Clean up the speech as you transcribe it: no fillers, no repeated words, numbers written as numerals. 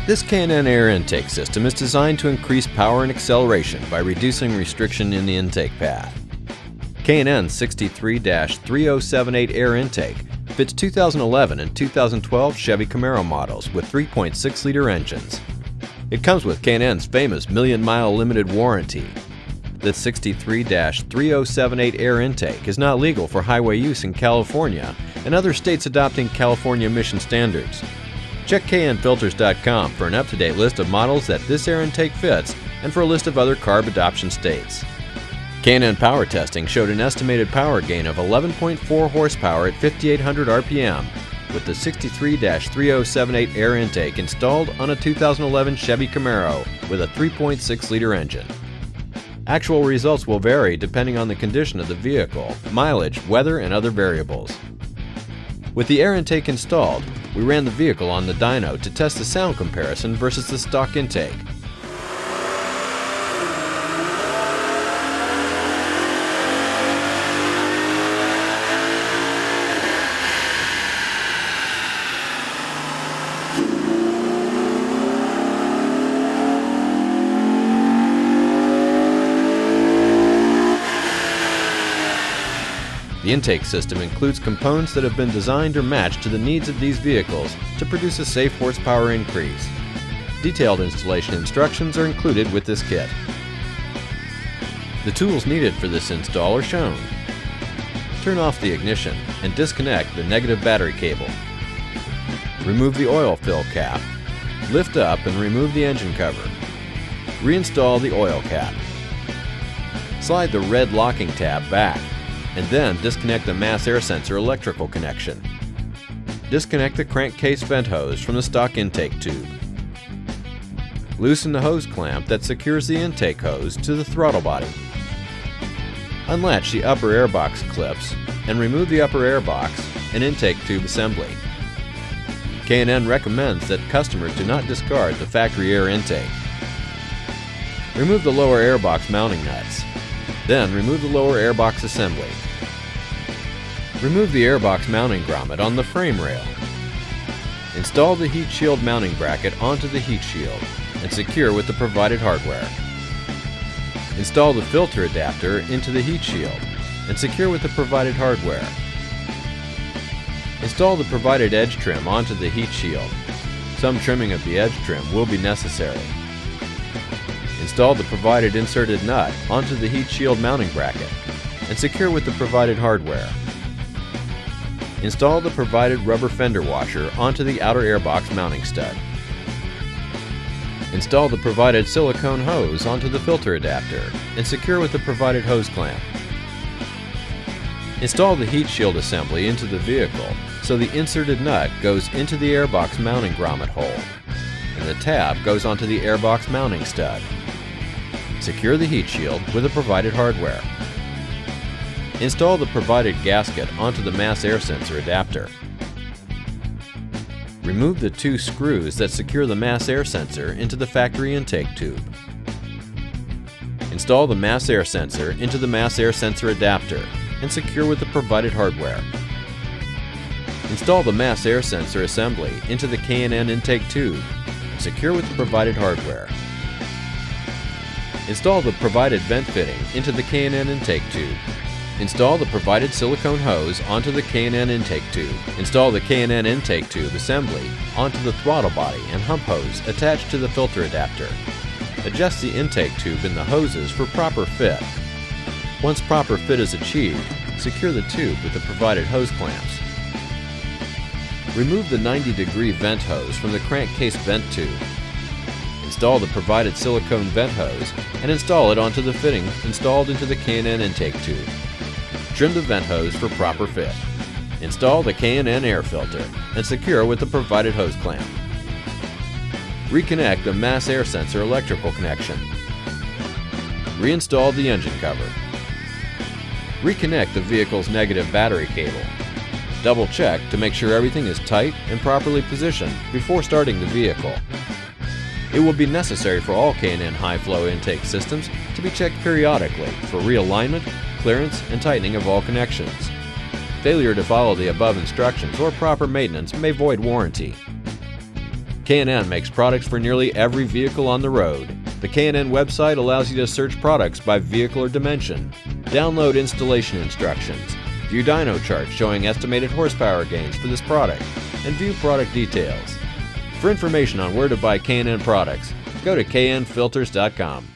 This K&N air intake system is designed to increase power and acceleration by reducing restriction in the intake path. K&N 63-3078 air intake fits 2011 and 2012 Chevy Camaro models with 3.6-liter engines. It comes with K&N's famous million-mile limited warranty. The 63-3078 air intake is not legal for highway use in California and other states adopting California emission standards. Check knfilters.com for an up-to-date list of models that this air intake fits and for a list of other CARB adoption states. K&N power testing showed an estimated power gain of 11.4 horsepower at 5,800 RPM with the 63-3078 air intake installed on a 2011 Chevy Camaro with a 3.6-liter engine. Actual results will vary depending on the condition of the vehicle, mileage, weather, and other variables. With the air intake installed, we ran the vehicle on the dyno to test the sound comparison versus the stock intake. The intake system includes components that have been designed or matched to the needs of these vehicles to produce a safe horsepower increase. Detailed installation instructions are included with this kit. The tools needed for this install are shown. Turn off the ignition and disconnect the negative battery cable. Remove the oil fill cap. Lift up and remove the engine cover. Reinstall the oil cap. Slide the red locking tab back, and then disconnect the mass air sensor electrical connection. Disconnect the crankcase vent hose from the stock intake tube. Loosen the hose clamp that secures the intake hose to the throttle body. Unlatch the upper airbox clips and remove the upper airbox and intake tube assembly. K&N recommends that customers do not discard the factory air intake. Remove the lower airbox mounting nuts. Then remove the lower airbox assembly. Remove the airbox mounting grommet on the frame rail. Install the heat shield mounting bracket onto the heat shield and secure with the provided hardware. Install the filter adapter into the heat shield and secure with the provided hardware. Install the provided edge trim onto the heat shield. Some trimming of the edge trim will be necessary. Install the provided inserted nut onto the heat shield mounting bracket and secure with the provided hardware. Install the provided rubber fender washer onto the outer airbox mounting stud. Install the provided silicone hose onto the filter adapter and secure with the provided hose clamp. Install the heat shield assembly into the vehicle so the inserted nut goes into the airbox mounting grommet hole and the tab goes onto the airbox mounting stud. Secure the heat shield with the provided hardware. Install the provided gasket onto the mass air sensor adapter. Remove the two screws that secure the mass air sensor into the factory intake tube. Install the mass air sensor into the mass air sensor adapter and secure with the provided hardware. Install the mass air sensor assembly into the K&N intake tube and secure with the provided hardware. Install the provided vent fitting into the K&N intake tube. Install the provided silicone hose onto the K&N intake tube. Install the K&N intake tube assembly onto the throttle body and hump hose attached to the filter adapter. Adjust the intake tube and the hoses for proper fit. Once proper fit is achieved, secure the tube with the provided hose clamps. Remove the 90-degree vent hose from the crankcase vent tube. Install the provided silicone vent hose and install it onto the fitting installed into the K&N intake tube. Trim the vent hose for proper fit. Install the K&N air filter and secure with the provided hose clamp. Reconnect the mass air sensor electrical connection. Reinstall the engine cover. Reconnect the vehicle's negative battery cable. Double check to make sure everything is tight and properly positioned before starting the vehicle. It will be necessary for all K&N high-flow intake systems to be checked periodically for realignment, clearance, and tightening of all connections. Failure to follow the above instructions or proper maintenance may void warranty. K&N makes products for nearly every vehicle on the road. The K&N website allows you to search products by vehicle or dimension, download installation instructions, view dyno charts showing estimated horsepower gains for this product, and view product details. For information on where to buy K&N products, go to knfilters.com.